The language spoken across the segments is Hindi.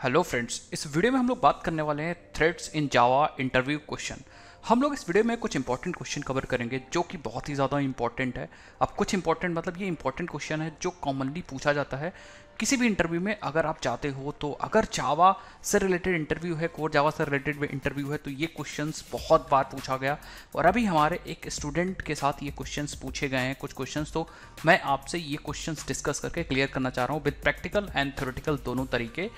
हेलो फ्रेंड्स, इस वीडियो में हम लोग बात करने वाले हैं थ्रेड्स इन जावा इंटरव्यू क्वेश्चन। हम लोग इस वीडियो में कुछ इंपॉर्टेंट क्वेश्चन कवर करेंगे जो कि बहुत ही ज़्यादा इंपॉर्टेंट है। अब कुछ इंपॉर्टेंट मतलब ये इंपॉर्टेंट क्वेश्चन है जो कॉमनली पूछा जाता है किसी भी इंटरव्यू में। अगर आप चाहते हो तो अगर जावा से रिलेटेड इंटरव्यू है, कोर जावा से रिलेटेड इंटरव्यू है, तो ये क्वेश्चंस बहुत बार पूछा गया और अभी हमारे एक स्टूडेंट के साथ ये क्वेश्चंस पूछे गए हैं कुछ क्वेश्चंस। तो मैं आपसे ये क्वेश्चंस डिस्कस करके क्लियर करना चाह रहा हूँ विद प्रैक्टिकल एंड थ्योरेटिकल दोनों तरीके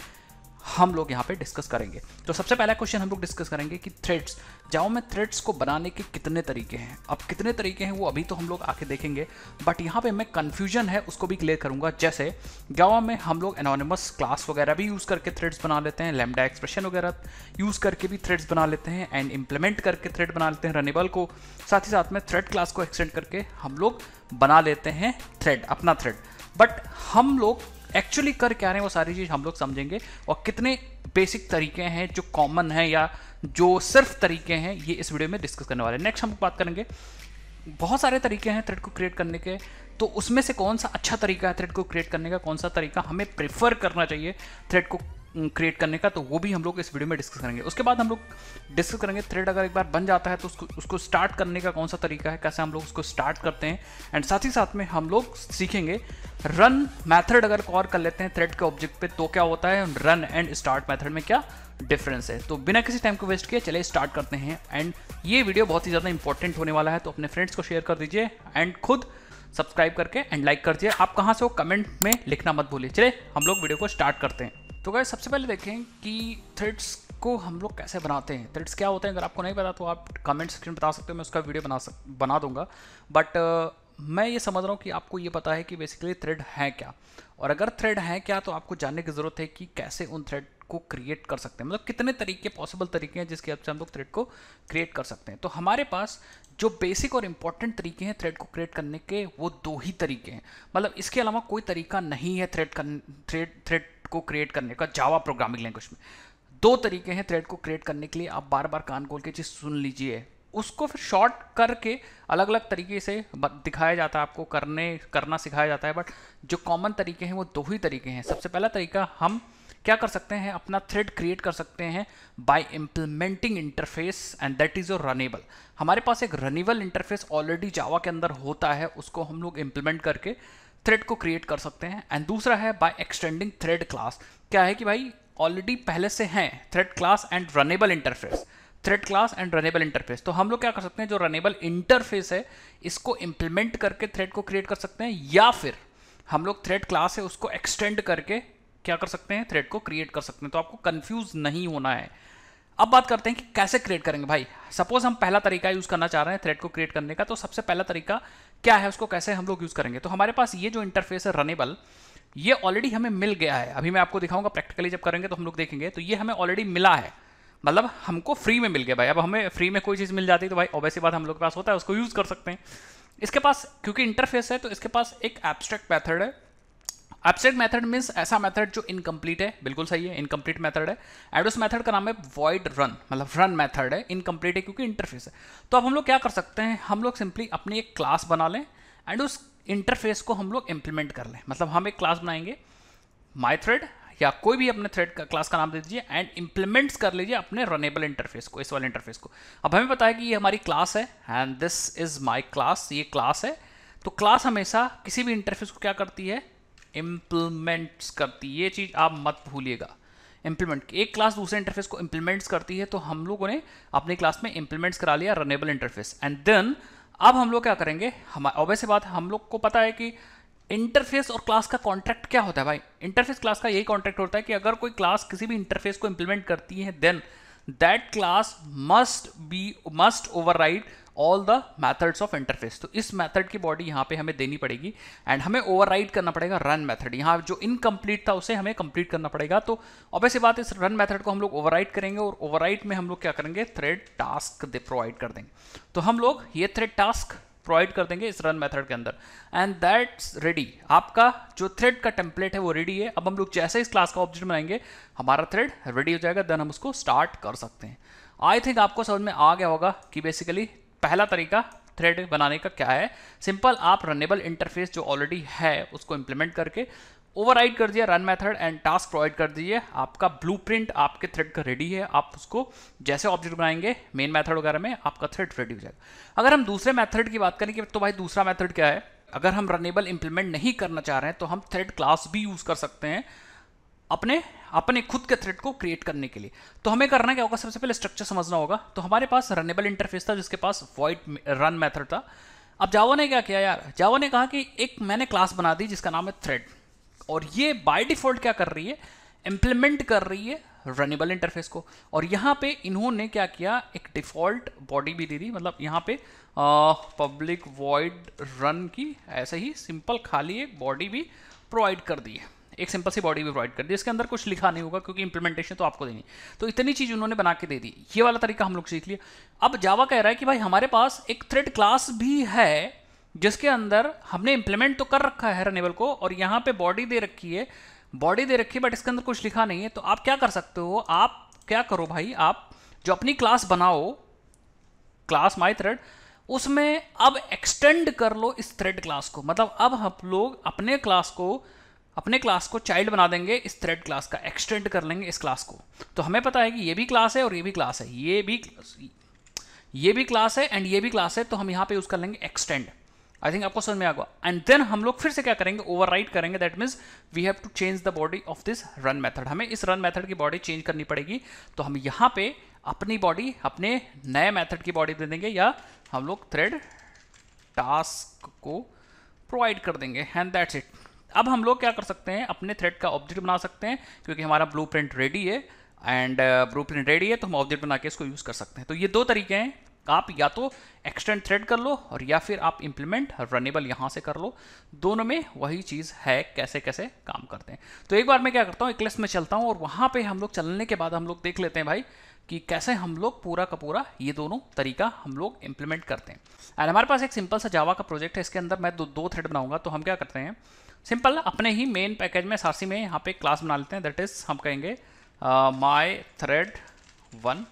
हम लोग यहाँ पे डिस्कस करेंगे। तो सबसे पहला क्वेश्चन हम लोग डिस्कस करेंगे कि थ्रेड्स, जावा में थ्रेड्स को बनाने के कितने तरीके हैं। अब कितने तरीके हैं वो अभी तो हम लोग आके देखेंगे, बट यहाँ पे मैं कन्फ्यूजन है उसको भी क्लियर करूंगा। जैसे जावा में हम लोग एनोनिमस क्लास वगैरह भी यूज़ करके थ्रेड्स बना लेते हैं, लैम्डा एक्सप्रेशन वगैरह यूज़ करके भी थ्रेड्स बना लेते हैं एंड इम्प्लीमेंट करके थ्रेड बना लेते हैं, रनेबल को साथ ही साथ में थ्रेड क्लास को एक्सटेंड करके हम लोग बना लेते हैं थ्रेड, अपना थ्रेड। बट हम लोग एक्चुअली कर क्या रहे हैं वो सारी चीज़ हम लोग समझेंगे और कितने बेसिक तरीके हैं जो कॉमन है या जो सिर्फ तरीके हैं ये इस वीडियो में डिस्कस करने वाले हैं। नेक्स्ट हम बात करेंगे, बहुत सारे तरीके हैं थ्रेड को क्रिएट करने के, तो उसमें से कौन सा अच्छा तरीका है थ्रेड को क्रिएट करने का, कौन सा तरीका हमें प्रेफर करना चाहिए थ्रेड को क्रिएट करने का, तो वो भी हम लोग इस वीडियो में डिस्कस करेंगे। उसके बाद हम लोग डिस्कस करेंगे थ्रेड अगर एक बार बन जाता है तो उसको स्टार्ट करने का कौन सा तरीका है, कैसे हम लोग उसको स्टार्ट करते हैं एंड साथ ही साथ में हम लोग सीखेंगे रन मैथड अगर कॉल कर लेते हैं थ्रेड के ऑब्जेक्ट पे तो क्या होता है, रन एंड स्टार्ट मैथड में क्या डिफरेंस है। तो बिना किसी टाइम को वेस्ट किए चलिए स्टार्ट करते हैं। एंड ये वीडियो बहुत ही ज़्यादा इंपॉर्टेंट होने वाला है, तो अपने फ्रेंड्स को शेयर कर दीजिए एंड खुद सब्सक्राइब करके एंड लाइक कर दीजिए। आप कहाँ से हो कमेंट में लिखना मत भूलिए। चलिए हम लोग वीडियो को स्टार्ट करते हैं। तो गाइस सबसे पहले देखें कि थ्रेड्स को हम लोग कैसे बनाते हैं, थ्रेड्स क्या होते हैं। अगर आपको नहीं पता तो आप कमेंट सेक्शन में बता सकते हो, मैं उसका वीडियो बना दूंगा। बट मैं ये समझ रहा हूँ कि आपको ये पता है कि बेसिकली थ्रेड है क्या, और अगर थ्रेड है क्या तो आपको जानने की ज़रूरत है कि कैसे उन थ्रेड को क्रिएट कर सकते हैं, मतलब कितने तरीके पॉसिबल तरीके हैं जिसके हेल्प से हम लोग थ्रेड को क्रिएट कर सकते हैं। तो हमारे पास जो बेसिक और इंपॉर्टेंट तरीके हैं थ्रेड को क्रिएट करने के वो दो ही तरीके हैं, मतलब इसके अलावा कोई तरीका नहीं है थ्रेड को क्रिएट करने का जावा प्रोग्रामिंग लैंग्वेज में। दो तरीके हैं थ्रेड को क्रिएट करने के लिए, आप बार बार कान खोल के चीज़ सुन लीजिए, उसको फिर शॉर्ट करके अलग अलग तरीके से दिखाया जाता है, आपको करना सिखाया जाता है। बट जो कॉमन तरीके हैं वो दो ही तरीके हैं। सबसे पहला तरीका, हम क्या कर सकते हैं, अपना थ्रेड क्रिएट कर सकते हैं bye implementing interface and that is your runnable. हमारे पास एक रनेबल इंटरफेस ऑलरेडी जावा के अंदर होता है, उसको हम लोग इम्प्लीमेंट करके थ्रेड को क्रिएट कर सकते हैं। एंड दूसरा है बाय एक्सटेंडिंग थ्रेड क्लास। क्या है कि भाई ऑलरेडी पहले से हैं thread class and runnable interface, thread class and runnable interface, तो हम लोग क्या कर सकते हैं जो रनेबल इंटरफेस है इसको इंप्लीमेंट करके थ्रेड को क्रिएट कर सकते हैं, या फिर हम लोग थ्रेड क्लास है उसको एक्सटेंड करके क्या कर सकते हैं, थ्रेड को क्रिएट कर सकते हैं। तो आपको कंफ्यूज नहीं होना है। अब बात करते हैं कि कैसे क्रिएट करेंगे। भाई सपोज हम पहला तरीका यूज करना चाह रहे हैं थ्रेड को क्रिएट करने का, तो सबसे पहला तरीका क्या है, उसको कैसे हम लोग यूज करेंगे। तो हमारे पास ये जो इंटरफेस है रनेबल, ये ऑलरेडी हमें मिल गया है। अभी मैं आपको दिखाऊंगा प्रैक्टिकली जब करेंगे तो हम लोग देखेंगे, तो ये हमें ऑलरेडी मिला है, मतलब हमको फ्री में मिल गया भाई। अब हमें फ्री में कोई चीज़ मिल जाती है तो भाई ऑब्वियस बात हम लोग के पास होता है, उसको यूज़ कर सकते हैं। इसके पास क्योंकि इंटरफेस है तो इसके पास एक एब्स्ट्रैक्ट मेथड है। एब्स्ट्रैक्ट मेथड मीन्स ऐसा मेथड जो इनकम्प्लीट है, बिल्कुल सही है, इनकम्प्लीट मेथड है। एंड उस मेथड का नाम है वॉइड रन, मतलब रन मेथड है, इनकम्प्लीट है क्योंकि इंटरफेस है। तो अब हम लोग क्या कर सकते हैं, हम लोग सिंपली अपनी एक क्लास बना लें एंड उस इंटरफेस को हम लोग इंप्लीमेंट कर लें। मतलब हम एक क्लास बनाएंगे माई थ्रेड या कोई भी अपने थ्रेड का क्लास का नाम दे दीजिए एंड इंप्लीमेंट्स कर लीजिए अपने रनेबल इंटरफेस को, इस वाले इंटरफेस को। अब हमें पता है कि ये हमारी क्लास है and this is my class, ये क्लास है। तो क्लास हमेशा किसी भी इंटरफेस को क्या करती है, इंप्लीमेंट्स करती है। ये चीज़ आप मत भूलिएगा, इंप्लीमेंट, एक क्लास दूसरे इंटरफेस को इंप्लीमेंट्स करती है। तो हम लोगों ने अपनी क्लास में इंप्लीमेंट्स करा लिया रनेबल इंटरफेस एंड देन अब हम लोग क्या करेंगे, हम ऑब्वियस बात हम लोग को पता है कि इंटरफेस और क्लास का कॉन्ट्रैक्ट क्या होता है भाई। इंटरफेस क्लास का यही कॉन्ट्रैक्ट होता है कि अगर कोई क्लास किसी भी इंटरफेस को इंप्लीमेंट करती है then that class must override all the methods of interface. तो इस मेथड की बॉडी यहाँ पे हमें देनी पड़ेगी एंड हमें ओवरराइड करना पड़ेगा रन मेथड। यहाँ जो इनकम्प्लीट था उसे हमें कंप्लीट करना पड़ेगा। तो ऑब्वियस बात इस रन मेथड को हम लोग ओवरराइड करेंगे और ओवरराइड में हम लोग क्या करेंगे, थ्रेड टास्क प्रोवाइड कर देंगे। तो हम लोग ये थ्रेड टास्क प्रोवाइड कर देंगे इस रन मेथड के अंदर एंड दैट्स रेडी। आपका जो थ्रेड का टेम्पलेट है वो रेडी है। अब हम लोग जैसे इस क्लास का ऑब्जेक्ट बनाएंगे हमारा थ्रेड रेडी हो जाएगा, देन हम उसको स्टार्ट कर सकते हैं। आई थिंक आपको समझ में आ गया होगा कि बेसिकली पहला तरीका थ्रेड बनाने का क्या है। सिंपल, आप रनेबल इंटरफेस जो ऑलरेडी है उसको इंप्लीमेंट करके ओवरराइड कर दिया run method and task provide कर दीजिए, आपका ब्लूप्रिंट आपके थ्रेड का रेडी है। आप उसको जैसे ऑब्जेक्ट बनाएंगे मेन मेथड वगैरह में, आपका थ्रेड रेडी हो जाएगा। अगर हम दूसरे मेथड की बात करें कि तो भाई दूसरा मेथड क्या है, अगर हम रनेबल इंप्लीमेंट नहीं करना चाह रहे हैं तो हम थ्रेड क्लास भी यूज कर सकते हैं अपने अपने खुद के थ्रेड को क्रिएट करने के लिए। तो हमें करना क्या होगा, सबसे पहले स्ट्रक्चर समझना होगा। तो हमारे पास रनेबल इंटरफेस था जिसके पास वॉइड रन मेथड था। अब जावा ने क्या किया यार, जावा ने कहा कि एक मैंने क्लास बना दी जिसका नाम है थ्रेड, और ये बाय डिफॉल्ट क्या कर रही है, इंप्लीमेंट कर रही है रनेबल इंटरफेस को। और यहाँ पे इन्होंने क्या किया, एक डिफॉल्ट बॉडी भी दे दी, मतलब यहाँ पे पब्लिक वॉइड रन की ऐसे ही सिंपल खाली एक बॉडी भी प्रोवाइड कर दी है, एक सिंपल सी बॉडी भी प्रोवाइड कर दी। इसके अंदर कुछ लिखा नहीं होगा क्योंकि इंप्लीमेंटेशन तो आपको देनी, तो इतनी चीज उन्होंने बना के दे दी। ये वाला तरीका हम लोग सीख लिया। अब जावा कह रहा है कि भाई हमारे पास एक थ्रेड क्लास भी है जिसके अंदर हमने इंप्लीमेंट तो कर रखा है रनेबल को, और यहाँ पे बॉडी दे रखी है, बट इसके अंदर कुछ लिखा नहीं है। तो आप क्या कर सकते हो, आप क्या करो भाई, आप जो अपनी क्लास बनाओ, क्लास माई थ्रेड, उसमें अब एक्सटेंड कर लो इस थ्रेड क्लास को। मतलब अब हम लोग अपने क्लास को चाइल्ड बना देंगे, इस थ्रेड क्लास का एक्सटेंड कर लेंगे इस क्लास को। तो हमें पता है कि ये भी क्लास है और ये भी क्लास है, ये भी क्लास है एंड ये भी क्लास है, तो हम यहाँ पे यूज कर लेंगे एक्सटेंड। आई थिंक आपको समझ में आ गया। एंड देन हम लोग फिर से क्या करेंगे, ओवरराइड करेंगे। That means we have to change the body of this run method. हमें इस रन मेथड की बॉडी चेंज करनी पड़ेगी। तो हम यहाँ पे अपनी बॉडी अपने नए मेथड की बॉडी दे देंगे, या हम लोग थ्रेड टास्क को प्रोवाइड कर देंगे एंड दैट्स इट। अब हम लोग क्या कर सकते हैं, अपने थ्रेड का ऑब्जेक्ट बना सकते हैं क्योंकि हमारा ब्लूप्रिंट रेडी है, एंड ब्लूप्रिंट रेडी है तो हम ऑब्जेक्ट बना के इसको यूज कर सकते हैं। तो ये दो तरीके हैं, आप या तो एक्सटेंड थ्रेड कर लो और या फिर आप इंप्लीमेंट रनेबल यहाँ से कर लो। दोनों में वही चीज़ है, कैसे कैसे काम करते हैं। तो एक बार मैं क्या करता हूँ, एक लिस्ट में चलता हूँ और वहाँ पे हम लोग चलने के बाद हम लोग देख लेते हैं भाई कि कैसे हम लोग पूरा का पूरा ये दोनों तरीका हम लोग इंप्लीमेंट करते हैं। एंड हमारे पास एक सिंपल सा जावा का प्रोजेक्ट है, इसके अंदर मैं दो थ्रेड बनाऊंगा। तो हम क्या करते हैं, सिंपल अपने ही मेन पैकेज में सारसी में यहाँ पे क्लास बना लेते हैं। दैट इज हम कहेंगे माई थ्रेड 1,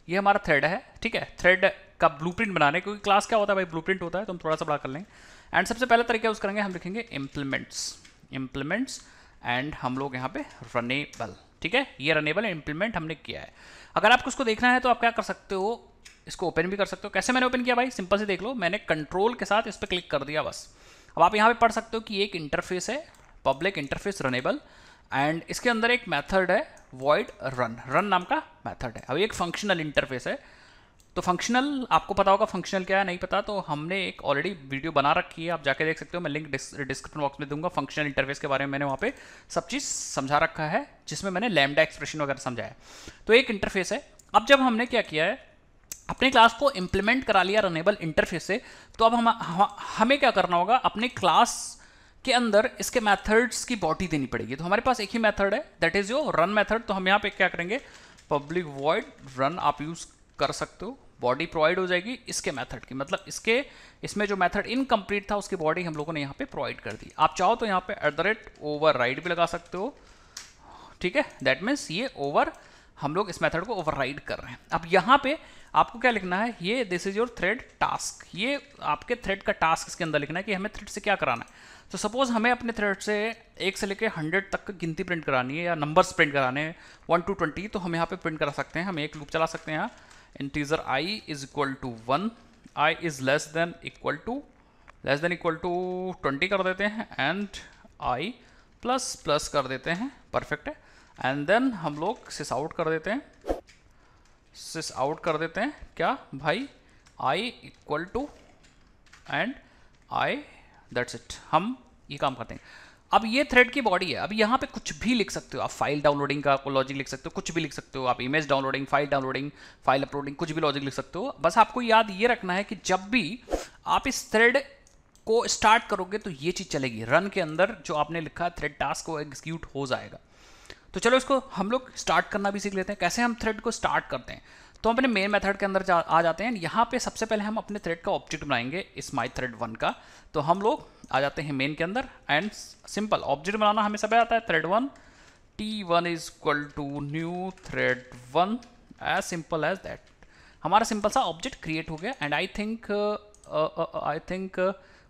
ये हमारा थ्रेड है, ठीक है। थ्रेड का ब्लूप्रिंट बनाने, क्योंकि क्लास क्या होता है भाई, ब्लूप्रिंट होता है, तो हम थोड़ा सा बड़ा कर लेंगे। एंड सबसे पहला तरीका यूज करेंगे, हम लिखेंगे इम्प्लीमेंट्स एंड हम लोग यहाँ पे रनेबल, ठीक है। ये रनेबल इंप्लीमेंट हमने किया है। अगर आपको उसको देखना है तो आप क्या कर सकते हो, इसको ओपन भी कर सकते हो। कैसे मैंने ओपन किया भाई, सिंपल से देख लो, मैंने कंट्रोल के साथ इस पर क्लिक कर दिया बस। अब आप यहाँ पे पढ़ सकते हो कि एक इंटरफेस है, पब्लिक इंटरफेस रनेबल, एंड इसके अंदर एक मेथड है वॉइड रन नाम का मेथड है। अब एक फंक्शनल इंटरफेस है, तो फंक्शनल आपको पता होगा फंक्शनल क्या है, नहीं पता तो हमने एक ऑलरेडी वीडियो बना रखी है, आप जाके देख सकते हो, मैं लिंक डिस्क्रिप्शन बॉक्स में दूंगा। फंक्शनल इंटरफेस के बारे में मैंने वहाँ पे सब चीज़ समझा रखा है, जिसमें मैंने लैम्डा एक्सप्रेशन वगैरह समझाया। तो एक इंटरफेस है। अब जब हमने क्या किया है, अपने क्लास को इंप्लीमेंट करा लिया रनेबल इंटरफेस से, तो अब हमें क्या करना होगा, अपने क्लास के अंदर इसके मेथड्स की बॉडी देनी पड़ेगी। तो हमारे पास एक ही मेथड है, that is your run method. तो हम यहाँ पे क्या करेंगे, पब्लिक वॉइड रन आप यूज कर सकते हो, बॉडी प्रोवाइड हो जाएगी इसके मेथड की, मतलब इसमें जो मेथड इनकम्प्लीट था उसकी बॉडी हम लोगों ने यहाँ पे प्रोवाइड कर दी। आप चाहो तो यहाँ पे @override भी लगा सकते हो, ठीक है। दैट मीन्स ये हम लोग इस मेथड को ओवरराइड कर रहे हैं। अब यहाँ पे आपको क्या लिखना है, ये this is your thread task, ये आपके थ्रेड का टास्क इसके अंदर लिखना है कि हमें थ्रेड से क्या कराना है। तो सपोज हमें अपने थ्रेड से 1 से लेकर 100 तक गिनती प्रिंट करानी है, या नंबर्स प्रिंट कराने हैं 1 to 20, तो हम यहाँ पे प्रिंट करा सकते हैं। हम एक लूप चला सकते हैं यहाँ, integer i is equal to 1, i is less than equal to 20 कर देते हैं, एंड i प्लस प्लस कर देते हैं, परफेक्ट है। एंड देन हम लोग सिस आउट कर देते हैं क्या भाई, i equal to and i, that's it. हम ये काम करते हैं। अब ये थ्रेड की बॉडी है। अब यहाँ पे कुछ भी लिख सकते हो आप, फाइल डाउनलोडिंग का लॉजिक लिख सकते हो, कुछ भी लिख सकते हो आप, image downloading, file downloading, file uploading, कुछ भी लॉजिक लिख सकते हो। बस आपको याद ये रखना है कि जब भी आप इस थ्रेड को स्टार्ट करोगे तो ये चीज़ चलेगी, रन के अंदर जो आपने लिखा है थ्रेड टास्क को एग्जीक्यूट हो जाएगा। तो चलो इसको हम लोग स्टार्ट करना भी सीख लेते हैं। कैसे हम थ्रेड को स्टार्ट करते हैं, तो हम अपने मेन मेथड के अंदर आ जाते हैं। यहाँ पे सबसे पहले हम अपने थ्रेड का ऑब्जेक्ट बनाएंगे इस माई थ्रेड 1 का। तो हम लोग आ जाते हैं मेन के अंदर, एंड सिंपल ऑब्जेक्ट बनाना हमें सब आता है, thread 1 t1 is equal to new thread 1, as simple as that. हमारा सिंपल सा ऑब्जेक्ट क्रिएट हो गया। And I think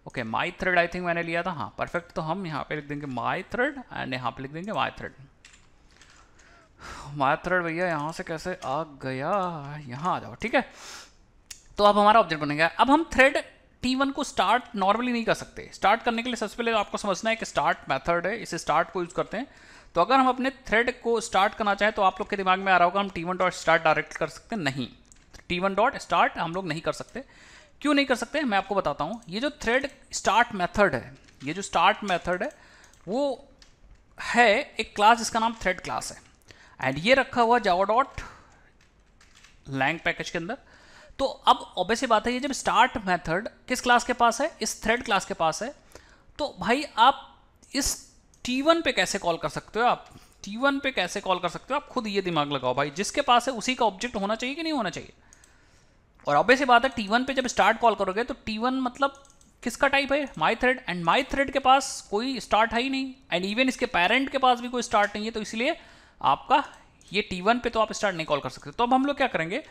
okay my thread I think मैंने लिया था, हाँ परफेक्ट। तो हम यहाँ पे लिख देंगे माई थ्रेड एंड यहाँ पे लिख देंगे माई थ्रेड। माई थ्रेड भैया यहाँ से कैसे आ गया, यहाँ आ जाओ, ठीक है। तो अब हमारा ऑब्जेक्ट बनेगा। अब हम थ्रेड T1 को स्टार्ट नॉर्मली नहीं कर सकते। स्टार्ट करने के लिए सबसे पहले आपको समझना है कि स्टार्ट मेथड है, इसे स्टार्ट को यूज करते हैं। तो अगर हम अपने थ्रेड को स्टार्ट करना चाहें तो आप लोग के दिमाग में आ रहा होगा हम T1.start डायरेक्ट कर सकते हैं, नहीं, T1.start हम लोग नहीं कर सकते। क्यों नहीं कर सकते मैं आपको बताता हूँ। ये जो थ्रेड स्टार्ट मेथड है, ये जो स्टार्ट मेथड है वो है एक क्लास जिसका नाम थ्रेड क्लास है, एंड ये रखा हुआ java.lang पैकेज के अंदर। तो अब ऑब्वियस सी बात है, ये जब स्टार्ट मेथड किस क्लास के पास है, इस थ्रेड क्लास के पास है, तो भाई आप इस T1 पे कैसे कॉल कर सकते हो, आप T1 पे कैसे कॉल कर सकते हो, आप खुद ये दिमाग लगाओ भाई। जिसके पास है उसी का ऑब्जेक्ट होना चाहिए कि नहीं होना चाहिए। और ऑब्वियस सी बात है T1 पे जब स्टार्ट कॉल करोगे तो T1 मतलब किसका टाइप है, माई थ्रेड, एंड माई थ्रेड के पास कोई स्टार्ट है ही नहीं, एंड इवन इसके पेरेंट के पास भी कोई स्टार्ट नहीं है। तो इसलिए आपका ये T1 पे तो आप स्टार्ट नहीं कॉल कर सकते। तो अब हम लोग क्या करेंगे,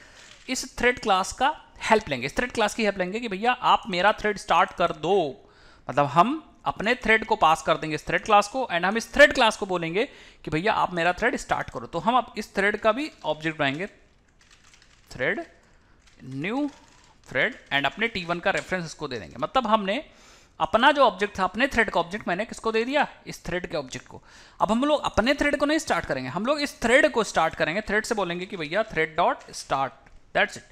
इस थ्रेड क्लास का हेल्प लेंगे, इस थ्रेड क्लास की हेल्प लेंगे कि भैया आप मेरा थ्रेड स्टार्ट कर दो। मतलब हम अपने थ्रेड को पास कर देंगे इस थ्रेड क्लास को, एंड हम इस थ्रेड क्लास को बोलेंगे कि भैया आप मेरा थ्रेड स्टार्ट करो। तो हम अब इस थ्रेड का भी ऑब्जेक्ट बनाएंगे, थ्रेड न्यू थ्रेड, एंड अपने T1 का रेफरेंस इसको दे देंगे। मतलब हमने अपना जो ऑब्जेक्ट था, अपने थ्रेड का ऑब्जेक्ट मैंने किसको दे दिया, इस थ्रेड के ऑब्जेक्ट को। अब हम लोग अपने थ्रेड को नहीं स्टार्ट करेंगे, हम लोग इस थ्रेड को स्टार्ट करेंगे। थ्रेड से बोलेंगे कि भैया thread dot start, that's it.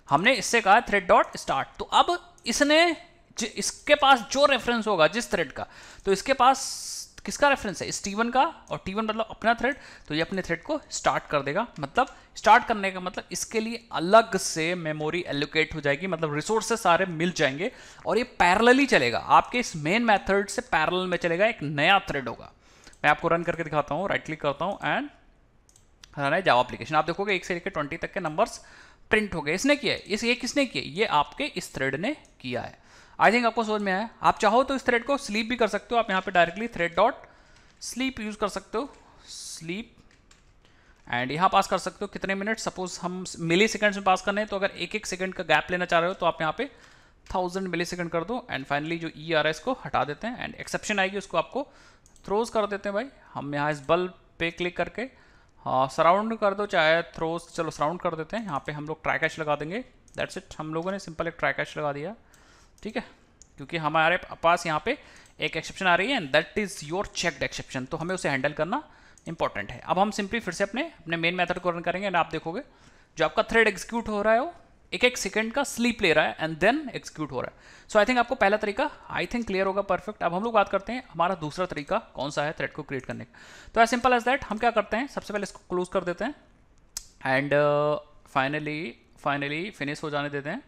हमने इससे कहा थ्रेड डॉट स्टार्ट। तो अब इसने इसके पास जो रेफरेंस होगा जिस थ्रेड का, तो इसके पास किसका रेफरेंस है, इस T1 का, और T1 मतलब अपना थ्रेड, तो ये अपने थ्रेड को स्टार्ट कर देगा। मतलब स्टार्ट करने का मतलब इसके लिए अलग से मेमोरी एलोकेट हो जाएगी, मतलब रिसोर्सेस सारे मिल जाएंगे, और ये पैरेलली चलेगा, आपके इस मेन मेथड से पैरेलल में चलेगा, एक नया थ्रेड होगा। मैं आपको रन करके दिखाता हूँ, राइट क्लिक करता हूँ एंड रन है जावा एप्लीकेशन। आप देखोगे 1 से लेकर 20 तक के नंबर्स प्रिंट हो गए। इसने किया है, ये किसने किया, ये आपके इस थ्रेड ने किया है। आई थिंक आपको समझ में आया। आप चाहो तो इस थ्रेड को स्लीप भी कर सकते हो, आप यहाँ पे directly thread dot sleep use कर सकते हो, स्लीप, एंड यहाँ पास कर सकते हो कितने मिनट, सपोज हम मिली सेकेंड्स में पास करने हैं, तो अगर एक एक सेकंड का गैप लेना चाह रहे हो तो आप यहाँ पे 1000 मिली सेकेंड कर दो, एंड फाइनली जो ई आ रहा है इसको हटा देते हैं, एंड एक्सेप्शन आएगी उसको आपको थ्रोज कर देते हैं भाई। हम यहाँ इस बल्ब पे क्लिक करके हाँ सराउंड कर दो, चाहे थ्रोज, चलो सराउंड कर देते हैं। यहाँ पे हम लोग ट्राई कैच लगा देंगे, दैट्स इट। हम लोगों ने सिंपल एक ट्राई कैच लगा दिया, ठीक है, क्योंकि हमारे पास यहाँ पे एक एक्सेप्शन आ रही है, and that is your checked exception, तो हमें उसे हैंडल करना इंपॉर्टेंट है। अब हम सिंपली फिर से अपने मेन मेथड को रन करेंगे, एंड आप देखोगे जो आपका थ्रेड एग्जीक्यूट हो रहा है वो एक एक सेकंड का स्लीप ले रहा है एंड देन एग्जीक्यूट हो रहा है। सो आई थिंक आपको पहला तरीका आई थिंक क्लियर होगा, परफेक्ट। अब हम लोग बात करते हैं हमारा दूसरा तरीका कौन सा है थ्रेड को क्रिएट करने का। तो एज सिंपल एज दैट हम क्या करते हैं, सबसे पहले इसको क्लोज कर देते हैं, एंड फाइनली फिनिश हो जाने देते हैं,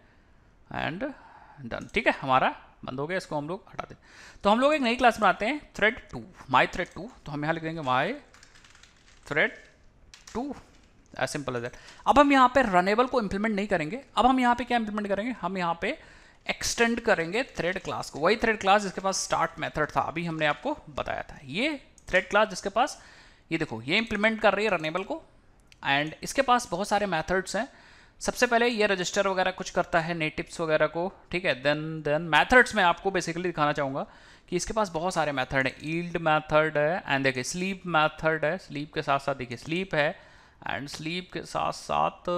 एंड डन, ठीक है, हमारा बंद हो गया। इसको हम लोग हटा दें। तो हम लोग एक नई क्लास बनाते हैं थ्रेड 2, माई थ्रेड 2। तो हम यहाँ लिख देंगे my thread 2, as simple as that. अब हम यहाँ पे रनेबल को इंप्लीमेंट नहीं करेंगे, अब हम यहाँ पे क्या इंप्लीमेंट करेंगे, हम यहाँ पे एक्सटेंड करेंगे थ्रेड क्लास को, वही थ्रेड क्लास जिसके पास स्टार्ट मेथड था, अभी हमने आपको बताया था। ये थ्रेड क्लास जिसके पास, ये देखो ये इंप्लीमेंट कर रही है रनेबल को, एंड इसके पास बहुत सारे मेथड्स हैं। सबसे पहले ये रजिस्टर वगैरह कुछ करता है, नेटिव्स वगैरह को, ठीक है। देन मेथड्स में आपको बेसिकली दिखाना चाहूँगा कि इसके पास बहुत सारे मेथड है। ईल्ड मेथड है, एंड देखिए स्लीप मेथड है, स्लीप के साथ साथ देखिए स्लीप है, एंड स्लीप के साथ साथ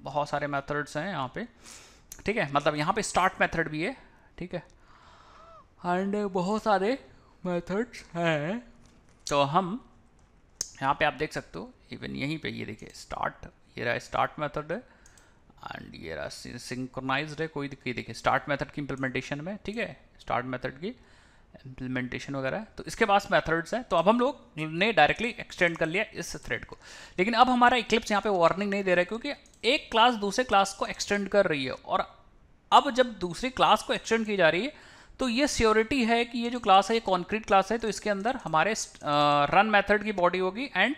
बहुत सारे मेथड्स हैं यहाँ पे, ठीक है। मतलब यहाँ पे स्टार्ट मेथड भी है, ठीक है, एंड बहुत सारे मेथड्स हैं। तो हम यहाँ पे आप देख सकते हो, इवन यहीं पे ये देखिए स्टार्ट, ये रहा स्टार्ट मेथड है, एंड ये रहा सिंक्रोनाइज्ड है। कोई देखिए स्टार्ट मेथड की इंप्लीमेंटेशन में, ठीक है, स्टार्ट मेथड की इंप्लीमेंटेशन वगैरह है, तो इसके पास मेथड्स हैं। तो अब हम लोग ने डायरेक्टली एक्सटेंड कर लिया इस थ्रेड को, लेकिन अब हमारा इक्लिप्स यहाँ पे वार्निंग नहीं दे रहा है, क्योंकि एक क्लास दूसरे क्लास को एक्सटेंड कर रही है, और अब जब दूसरी क्लास को एक्सटेंड की जा रही है तो ये श्योरिटी है कि ये जो क्लास है ये कॉन्क्रीट क्लास है, तो इसके अंदर हमारे रन मेथड की बॉडी होगी, एंड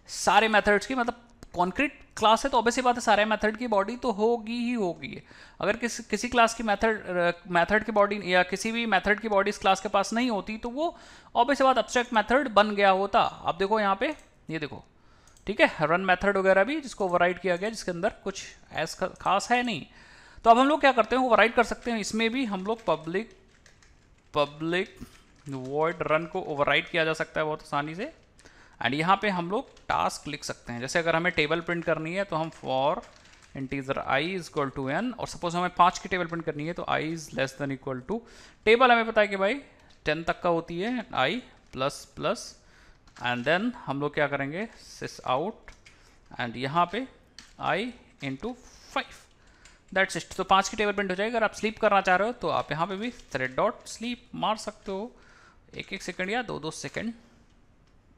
सारे मेथड्स की, मतलब कॉन्क्रीट क्लास है तो ऑब्वियसली बात है सारे मेथड की बॉडी तो होगी ही होगी। अगर किसी क्लास की मेथड की बॉडी या किसी भी मेथड की बॉडी इस क्लास के पास नहीं होती तो वो ऑब्वियसली बात एब्स्ट्रैक्ट मेथड बन गया होता। अब देखो यहाँ पे ये देखो, ठीक है, रन मेथड वगैरह भी जिसको ओवरराइड किया गया, जिसके अंदर कुछ ऐसा खास है नहीं। तो अब हम लोग क्या करते हैं, ओवरराइड कर सकते हैं, इसमें भी हम लोग पब्लिक पब्लिक वॉइड रन को ओवरराइट किया जा सकता है बहुत आसानी से। एंड यहाँ पे हम लोग टास्क लिख सकते हैं, जैसे अगर हमें टेबल प्रिंट करनी है तो हम for integer i is equal to n, और सपोज हमें 5 की टेबल प्रिंट करनी है तो i is less than equal to, table हमें पता है कि भाई 10 तक का होती है, i plus plus, and then हम लोग क्या करेंगे सिस आउट, एंड यहाँ पे i इंटू 5, दैट्स इट। तो 5 की टेबल प्रिंट हो जाएगी। अगर आप स्लीप करना चाह रहे हो तो आप यहाँ पे भी थ्रेड डॉट स्लीप मार सकते हो, 1-1 सेकेंड या 2-2 सेकेंड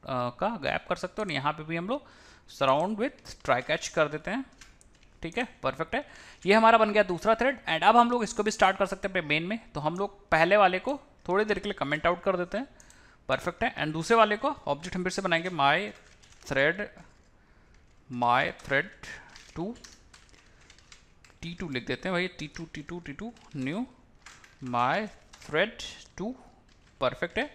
का गैप कर सकते हो, और यहाँ पे भी हम लोग सराउंड विथ ट्राई कैच कर देते हैं। ठीक है, परफेक्ट है। ये हमारा बन गया दूसरा थ्रेड। एंड अब हम लोग इसको भी स्टार्ट कर सकते हैं अपने मेन में। तो हम लोग पहले वाले को थोड़ी देर के लिए कमेंट आउट कर देते हैं, परफेक्ट है। एंड दूसरे वाले को ऑब्जेक्ट हम फिर से बनाएंगे माई थ्रेड टू T2 लिख देते हैं भाई, T2 knew my thread 2, perfect है।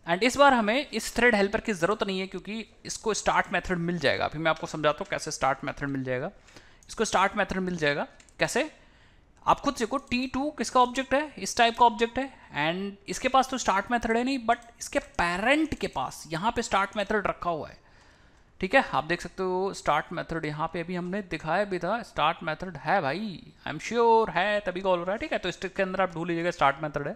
एंड इस बार हमें इस थ्रेड हेल्पर की ज़रूरत नहीं है क्योंकि इसको स्टार्ट मेथड मिल जाएगा। अभी मैं आपको समझाता हूँ कैसे स्टार्ट मेथड मिल जाएगा। इसको स्टार्ट मेथड मिल जाएगा कैसे, आप खुद देखो T2 किसका ऑब्जेक्ट है, इस टाइप का ऑब्जेक्ट है, एंड इसके पास तो स्टार्ट मेथड है नहीं, बट इसके पेरेंट के पास यहाँ पे स्टार्ट मेथड रखा हुआ है। ठीक है, आप देख सकते हो स्टार्ट मेथड यहाँ पे अभी हमने दिखाया भी था, स्टार्ट मेथड है भाई, आई एम श्योर है, तभी कॉल हो रहा है। ठीक है, तो इसके अंदर आप ढूंढ लीजिएगा स्टार्ट मेथड है,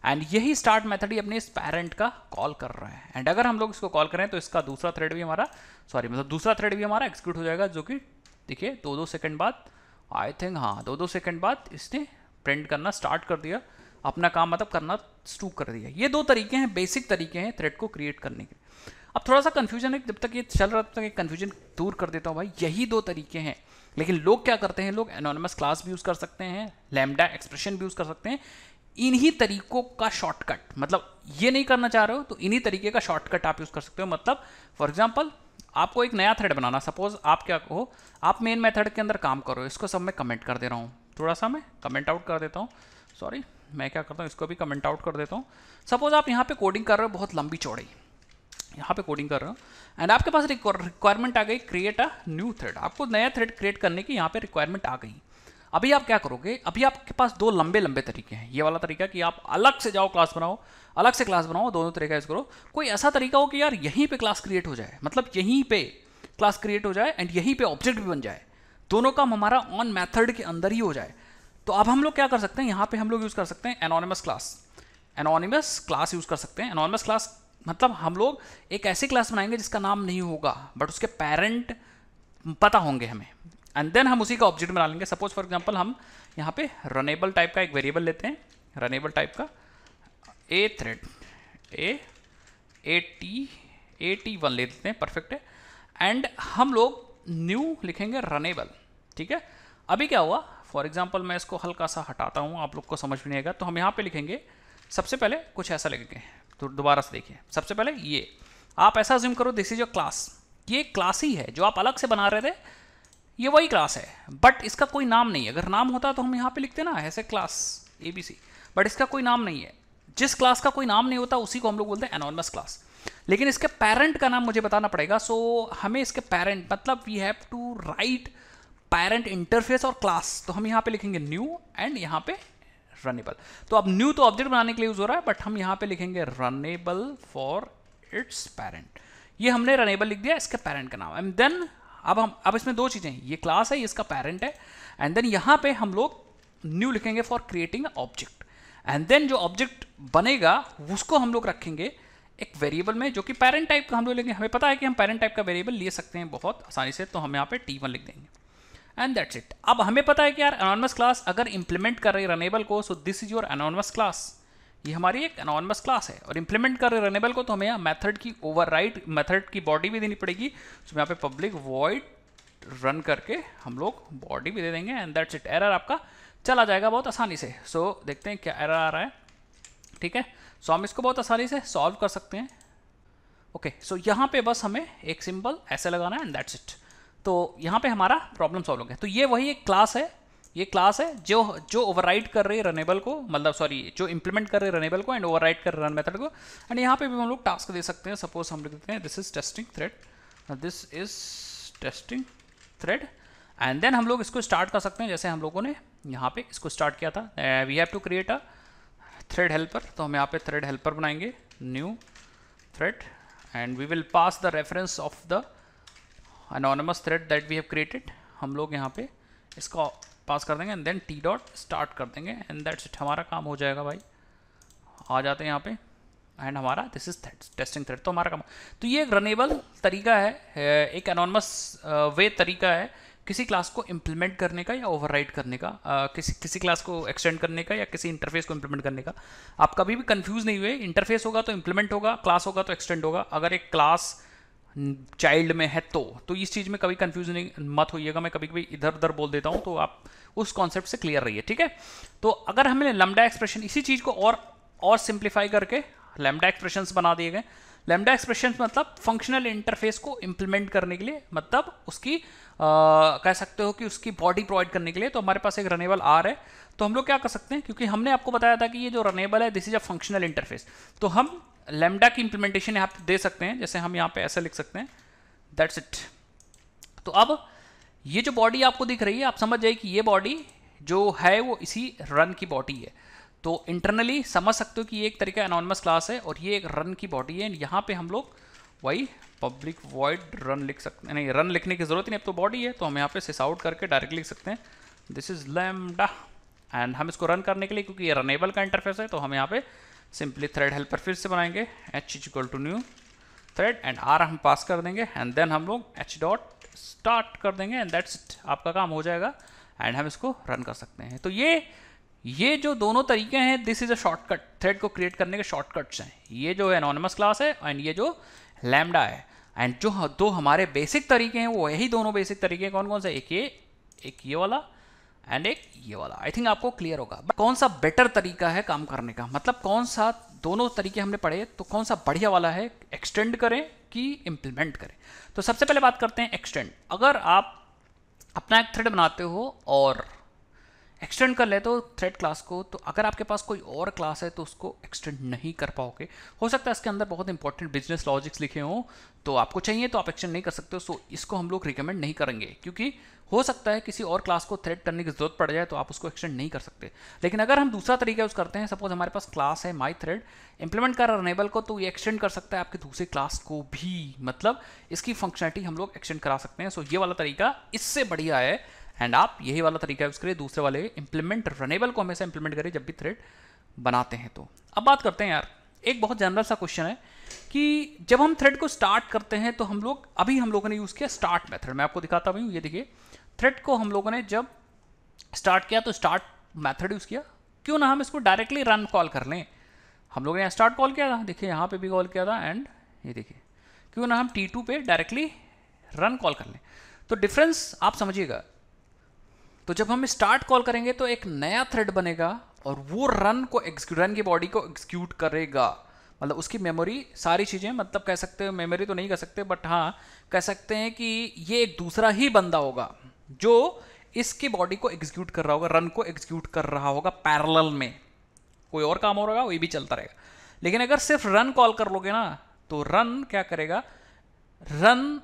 एंड यही स्टार्ट मेथड ही अपने इस पेरेंट का कॉल कर रहा है। एंड अगर हम लोग इसको कॉल करें तो इसका दूसरा थ्रेड भी हमारा दूसरा थ्रेड भी हमारा एग्जीक्यूट हो जाएगा, जो कि देखिए 2-2 सेकंड बाद, आई थिंक हाँ 2-2 सेकंड बाद इसने प्रिंट करना स्टार्ट कर दिया, अपना काम मतलब करना शुरू कर दिया। ये 2 तरीके हैं, बेसिक तरीके हैं थ्रेड को क्रिएट करने के। अब थोड़ा सा कन्फ्यूजन है, जब तक ये चल रहा है तब तक कन्फ्यूजन दूर कर देता हूँ भाई, यही 2 तरीके हैं। लेकिन लोग क्या करते हैं, लोग एनोनिमस क्लास भी यूज़ कर सकते हैं, लैम्डा एक्सप्रेशन भी यूज़ कर सकते हैं। इन्हीं तरीकों का शॉर्टकट, मतलब ये नहीं करना चाह रहे हो तो इन्हीं तरीके का शॉर्टकट आप यूज़ कर सकते हो। मतलब फॉर एग्जाम्पल आपको एक नया थ्रेड बनाना, सपोज आप क्या कहो, आप मेन मेथड के अंदर काम करो, इसको सब मैं कमेंट कर दे रहा हूँ, थोड़ा सा मैं कमेंट आउट कर देता हूँ, सॉरी मैं क्या करता हूँ इसको भी कमेंट आउट कर देता हूँ। सपोज आप यहाँ पे कोडिंग कर रहे हो बहुत लंबी चौड़ी, यहाँ पे कोडिंग कर रहे हो, एंड आपके पास रिक्वायरमेंट आ गई क्रिएट अ न्यू थ्रेड, आपको नया थ्रेड क्रिएट करने की यहाँ पे रिक्वायरमेंट आ गई। अभी आप क्या करोगे, अभी आपके पास 2 लंबे लंबे तरीके हैं। ये वाला तरीका कि आप अलग से जाओ क्लास बनाओ, अलग से क्लास बनाओ, दोनों तरीका यूज करो। कोई ऐसा तरीका हो कि यार यहीं पे क्लास क्रिएट हो जाए, मतलब यहीं पे क्लास क्रिएट हो जाए एंड यहीं पे ऑब्जेक्ट भी बन जाए, दोनों काम हमारा ऑन मेथड के अंदर ही हो जाए। तो अब हम लोग क्या कर सकते हैं, यहाँ पे हम लोग यूज कर सकते हैं एनोनिमस क्लास यूज कर सकते हैं। एनोनिमस क्लास मतलब हम लोग एक ऐसी क्लास बनाएंगे जिसका नाम नहीं होगा बट उसके पेरेंट पता होंगे हमें, एंड देन हम उसी का ऑब्जेक्ट बना लेंगे। सपोज फॉर एग्जांपल हम यहाँ पे रनेबल टाइप का एक वेरिएबल लेते हैं, रनेबल टाइप का ए थ्रेड AT1 ले लेते हैं, परफेक्ट है। एंड हम लोग न्यू लिखेंगे रनेबल, ठीक है। अभी क्या हुआ, फॉर एग्जांपल मैं इसको हल्का सा हटाता हूँ, आप लोग को समझ में नहीं आएगा, तो हम यहाँ पे लिखेंगे सबसे पहले कुछ ऐसा लिखेंगे, तो दोबारा से देखिए। सबसे पहले ये आप ऐसा अज्यूम करो दिस इज योर क्लास, ये क्लास ही है जो आप अलग से बना रहे थे, ये वही क्लास है बट इसका कोई नाम नहीं है। अगर नाम होता तो हम यहाँ पे लिखते ना ऐसे क्लास ABC, बट इसका कोई नाम नहीं है। जिस क्लास का कोई नाम नहीं होता उसी को हम लोग बोलते हैं एनोनिमस क्लास, लेकिन इसके पेरेंट का नाम मुझे बताना पड़ेगा। सो हमें इसके पेरेंट मतलब we have to write parent interface और क्लास, तो हम यहाँ पे लिखेंगे न्यू एंड यहाँ पे रनेबल। तो अब न्यू तो ऑब्जेक्ट बनाने के लिए यूज हो रहा है, बट हम यहाँ पे लिखेंगे रनेबल फॉर इट्स पेरेंट। ये हमने रनेबल लिख दिया इसके पेरेंट का नाम, एंड देन अब इसमें 2 चीजें हैं, ये क्लास है, ये इसका पेरेंट है, एंड देन यहाँ पे हम लोग न्यू लिखेंगे for creating object, and then जो ऑब्जेक्ट बनेगा उसको हम लोग रखेंगे एक वेरिएबल में जो कि पेरेंट टाइप का हम लोग लेंगे। हमें पता है कि हम पेरेंट टाइप का वेरिएबल ले सकते हैं बहुत आसानी से, तो हम यहाँ पे T1 लिख देंगे एंड दैट्स इट। अब हमें पता है कि यार एनोनिमस क्लास अगर इंप्लीमेंट कर रही रनेबल को, so this is your anonymous class, ये हमारी एक एनोनिमस क्लास है, और इंप्लीमेंट कर रहे रनेबल को तो हमें यहाँ मेथड की ओवरराइड मेथड की बॉडी भी देनी पड़ेगी। तो यहाँ पे पब्लिक वॉइड रन करके हम लोग बॉडी भी दे देंगे एंड दैट्स इट। एरर आपका चला जाएगा बहुत आसानी से। सो देखते हैं क्या एरर आ रहा है, ठीक है। सो हम इसको बहुत आसानी से सॉल्व कर सकते हैं। ओके, सो यहाँ पे बस हमें एक सिंबल ऐसे लगाना है एंड दैट्स इट। तो यहाँ पे हमारा प्रॉब्लम सॉल्व हो गया। तो ये वही एक क्लास है, ये क्लास है जो ओवरराइड कर रही है रनेबल को, मतलब सॉरी जो इंप्लीमेंट कर रही है रनेबल को एंड ओवरराइड कर रन मेथड को। एंड यहाँ पे भी हम लोग टास्क दे सकते हैं। सपोज हम लिख देते हैं this is testing thread, this is testing thread, and then हम लोग इसको स्टार्ट कर सकते हैं जैसे हम लोगों ने यहाँ पे इसको स्टार्ट किया था। We have to create a thread helper, तो हम यहाँ पे थ्रेड हेल्पर बनाएंगे, new thread, and we will pass the reference of the anonymous thread that we have created। हम लोग यहाँ पे इसको पास कर देंगे and then t dot start कर देंगे एंड दैट्स इट, हमारा काम हो जाएगा भाई। आ जाते हैं यहाँ पे एंड हमारा दिस इज टेस्टिंग थ्रेड, तो हमारा काम। तो ये एक रनेबल तरीका है, एक एनोनमस वे तरीका है किसी क्लास को इम्प्लीमेंट करने का या ओवरराइड करने का, किसी क्लास को एक्सटेंड करने का या किसी इंटरफेस को इम्प्लीमेंट करने का। आप कभी भी कंफ्यूज नहीं हुए, इंटरफेस होगा तो इम्प्लीमेंट होगा, क्लास होगा तो एक्सटेंड होगा। अगर एक क्लास चाइल्ड में है तो इस चीज़ में कभी कंफ्यूज नहीं मत होइएगा, मैं कभी कभी इधर उधर बोल देता हूँ, तो आप उस कॉन्सेप्ट से क्लियर रहिए, ठीक है। तो अगर हमने लैम्डा एक्सप्रेशन, इसी चीज़ को और सिंप्लीफाई करके लैम्डा एक्सप्रेशंस बना दिए गए। लैम्डा एक्सप्रेशंस मतलब फंक्शनल इंटरफेस को इम्प्लीमेंट करने के लिए, मतलब उसकी कह सकते हो कि उसकी बॉडी प्रोवाइड करने के लिए। तो हमारे पास एक रनेबल आर है, तो हम लोग क्या कर सकते हैं, क्योंकि हमने आपको बताया था कि ये जो रनेबल है this is a functional interface, तो हम लैम्डा की इंप्लीमेंटेशन यहाँ पे दे सकते हैं। जैसे हम यहाँ पे ऐसे लिख सकते हैं, दैट्स इट। तो अब ये जो बॉडी आपको दिख रही है, आप समझ जाइए कि ये बॉडी जो है वो इसी रन की बॉडी है। तो इंटरनली समझ सकते हो कि ये एक तरीका एनोनिमस क्लास है और ये एक रन की बॉडी है। यहाँ पे हम लोग वही पब्लिक वॉइड रन लिख सकते हैं, नहीं रन लिखने की जरूरत नहीं, अब तो बॉडी है, तो हम यहाँ पे सिस आउट करके डायरेक्टली लिख सकते हैं दिस इज लैम्डा। एंड हम इसको रन करने के लिए, क्योंकि ये रनेबल का इंटरफेस है, तो हम यहाँ पे सिंपली थ्रेड हेल्पर फिर से बनाएंगे, h equal to new thread and r हम पास कर देंगे एंड देन हम लोग h डॉट स्टार्ट कर देंगे एंड दैट्स इट, आपका काम हो जाएगा एंड हम इसको रन कर सकते हैं। तो ये जो दोनों तरीके हैं, this is a shortcut, thread को क्रिएट करने के शॉर्टकट्स हैं। ये जो है एनोनिमस क्लास है एंड ये जो लैम्डा है, एंड जो दो हमारे बेसिक तरीके हैं वो यही दोनों बेसिक तरीके हैं। कौन कौन से, एक ये वाला एंड एक ये वाला। आई थिंक आपको क्लियर होगा कौन सा बेटर तरीका है काम करने का, मतलब कौन सा, दोनों तरीके हमने पढ़े तो कौन सा बढ़िया वाला है, एक्सटेंड करें कि इम्प्लीमेंट करें। तो सबसे पहले बात करते हैं एक्सटेंड। अगर आप अपना एक थ्रेड बनाते हो और एक्सटेंड कर लेते हो थ्रेड क्लास को, तो अगर आपके पास कोई और क्लास है तो उसको एक्सटेंड नहीं कर पाओगे। हो सकता है इसके अंदर बहुत इंपॉर्टेंट बिजनेस लॉजिक्स लिखे हों, तो आपको चाहिए तो आप एक्सटेंड नहीं कर सकते हो। सो इसको हम लोग रिकमेंड नहीं करेंगे, क्योंकि हो सकता है किसी और क्लास को थ्रेड करने की जरूरत पड़ जाए तो आप उसको एक्सटेंड नहीं कर सकते। लेकिन अगर हम दूसरा तरीका यूज करते हैं, सपोज हमारे पास क्लास है माई थ्रेड, इंप्लीमेंट कर रनेबल को, तो ये एक्सटेंड कर सकता है आपके दूसरे क्लास को भी, मतलब इसकी फंक्शनलिटी हम लोग एक्सटेंड करा सकते हैं। सो ये वाला तरीका इससे बढ़िया है एंड आप यही वाला तरीका यूज करिए, दूसरे वाले इंप्लीमेंट रनेबल को हमेशा इंप्लीमेंट करिए जब भी थ्रेड बनाते हैं। तो अब बात करते हैं यार, एक बहुत जनरल सा क्वेश्चन है कि जब हम थ्रेड को स्टार्ट करते हैं तो हम लोगों ने यूज किया स्टार्ट मेथड। मैं आपको दिखाता हूँ, ये देखिए थ्रेड को हम लोगों ने जब स्टार्ट किया तो स्टार्ट मेथड यूज किया। क्यों ना हम इसको डायरेक्टली रन कॉल कर लें, हम लोगों ने यहाँ स्टार्ट कॉल किया था, देखिए यहाँ पे भी कॉल किया था एंड ये देखिए, क्यों ना हम T2 पे डायरेक्टली रन कॉल कर लें। तो डिफरेंस आप समझिएगा। तो जब हम स्टार्ट कॉल करेंगे तो एक नया थ्रेड बनेगा और वो रन की बॉडी को एग्जीक्यूट करेगा, मतलब उसकी मेमोरी सारी चीज़ें, मतलब कह सकते हो मेमोरी तो नहीं कह सकते, बट हाँ कह सकते हैं कि ये एक दूसरा ही बंदा होगा जो इसकी बॉडी को एग्जीक्यूट कर रहा होगा, रन को एग्जीक्यूट कर रहा होगा पैरेलल में। कोई और काम हो रहा होगा, वही भी चलता रहेगा। लेकिन अगर सिर्फ रन कॉल कर लोगे ना, तो रन क्या करेगा, रन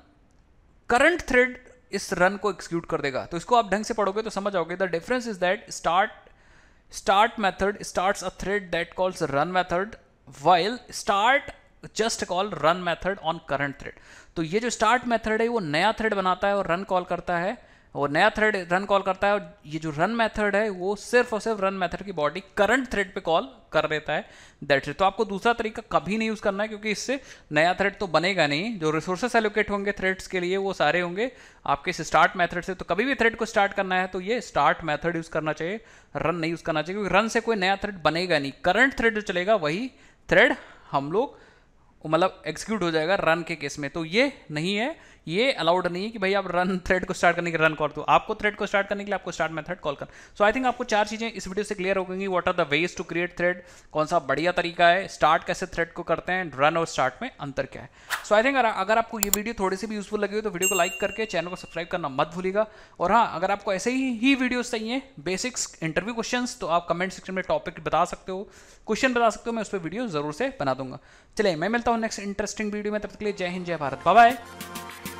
करंट थ्रेड इस रन को एग्जीक्यूट कर देगा। तो इसको आप ढंग से पढ़ोगे तो समझ आओगे। The difference is that start method starts a thread that calls run method while start just call run method on current thread। तो ये जो start method है वो नया थ्रेड बनाता है और रन कॉल करता है, और नया थ्रेड रन कॉल करता है, और ये जो रन मेथड है वो सिर्फ और सिर्फ रन मेथड की बॉडी करंट थ्रेड पे कॉल कर देता है, दैट्स इट। तो आपको दूसरा तरीका कभी नहीं यूज करना है, क्योंकि इससे नया थ्रेड तो बनेगा नहीं। जो रिसोर्सेस एलोकेट होंगे थ्रेड्स के लिए वो सारे होंगे आपके इस स्टार्ट मेथड से। तो कभी भी थ्रेड को स्टार्ट करना है तो ये स्टार्ट मेथड यूज करना चाहिए, रन नहीं यूज करना चाहिए, क्योंकि रन से कोई नया थ्रेड बनेगा नहीं। करंट थ्रेड जो चलेगा वही थ्रेड हम लोग मतलब एग्जीक्यूट हो जाएगा रन के केस में। तो ये नहीं है, ये अलाउड नहीं है कि भाई आप रन थ्रेड को स्टार्ट करने के रन कॉल, तो आपको थ्रेड को स्टार्ट करने के लिए आपको स्टार्ट मेथड कॉल कर। सो आई थिंक आपको चार चीजें इस वीडियो से क्लियर हो गई। What are the ways to create thread, कौन सा बढ़िया तरीका है, स्टार्ट कैसे थ्रेड को करते हैं, रन और स्टार्ट में अंतर क्या है। सो आई थिंक अगर आपको ये वीडियो थोड़ी सी भी यूजफुल लगी हो तो वीडियो को लाइक करके चैनल को सब्सक्राइब करना मत भूलिएगा। और हाँ, अगर आपको ऐसे ही वीडियोस चाहिए बेसिक्स इंटरव्यू क्वेश्चंस, तो आप कमेंट सेक्शन में टॉपिक बता सकते हो, क्वेश्चन बता सकते हो, मैं उस पर वीडियो जरूर से बना दूंगा। चलिए मैं मिलता हूँ नेक्स्ट इंटरेस्टिंग वीडियो में, तब तक के लिए जय हिंद जय भारत, बाय बाय।